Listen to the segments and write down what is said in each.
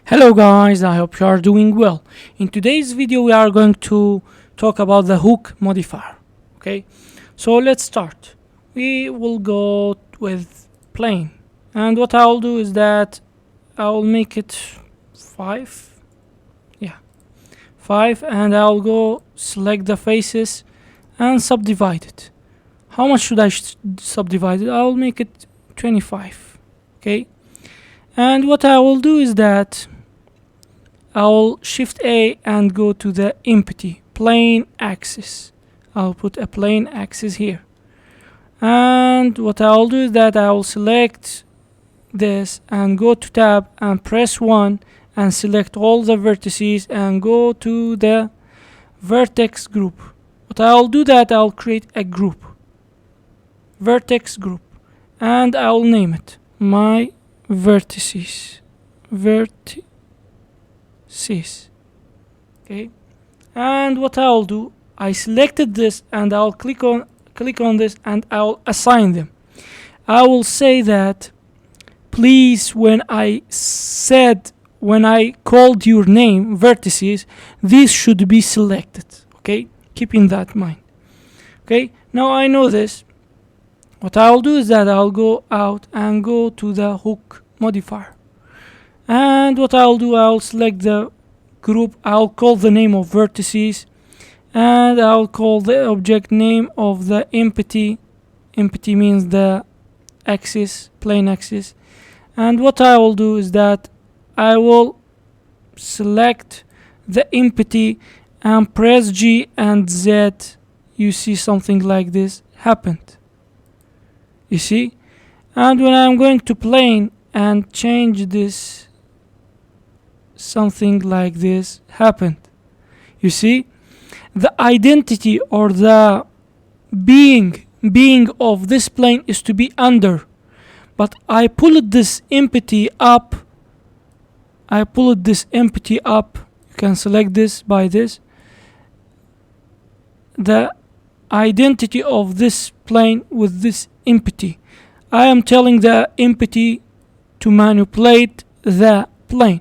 Hello guys, I hope you are doing well. In today's video we are going to talk about the hook modifier. Okay, so let's start. We will go with plane, and what I'll do is that I'll make it 5. Yeah, 5, and I'll go select the faces and subdivide it. How much should I subdivide it? I'll make it 25. Okay, and what I will do is that I'll shift A and go to the empty plane axis. I'll put a plane axis here, and what I'll do is that I'll select this and go to tab and press 1 and select all the vertices and go to the vertex group. What I'll do that I'll create a group, vertex group, and I'll name it my vertices. Okay, and what I'll do, I selected this and I'll click on this and I'll assign them. I will say that please, when I called your name vertices, this should be selected. Okay, keeping that in mind. Okay, now I know this. What I'll do is that I'll go out and go to the hook modifier, and what I'll do, I'll select the group. I'll call the name of vertices, and I'll call the object name of the empty means the axis, plane axis. And what I will do is that I will select the empty and press G and Z. You see something like this happened, you see. And when I'm going to plane and change this, something like this happened, you see. The identity or the being of this plane is to be under, but I pulled this empty up. You can select this by this. The identity of this plane with this empty, I am telling the empty to manipulate the plane.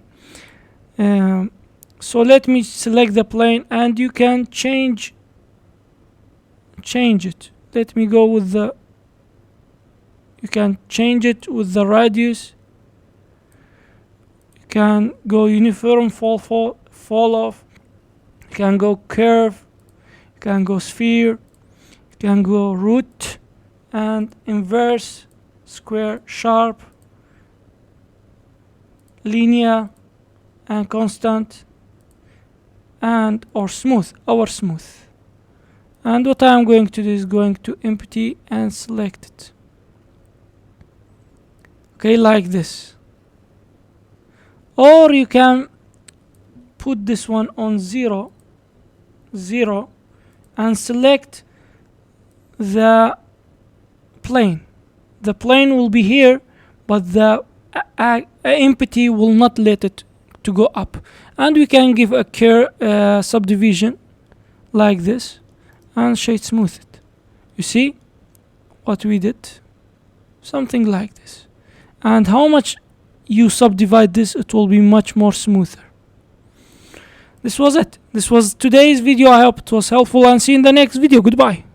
So let me select the plane, and you can change it. Let me go with the, you can change it with the radius. You can go uniform, fall off. You can go curve. You can go sphere. You can go root and inverse, square, sharp, linear, and constant, and or smooth, smooth. And what I'm going to do is going to empty and select it. Okay, like this. Or you can put this one on 0 and select the plane. The plane will be here, but the empty will not let it to go up. And we can give a curve subdivision like this and shade smooth it. You see what we did? Something like this. And how much you subdivide this, it will be much more smoother. This was it. This was today's video. I hope it was helpful, and see you in the next video. Goodbye.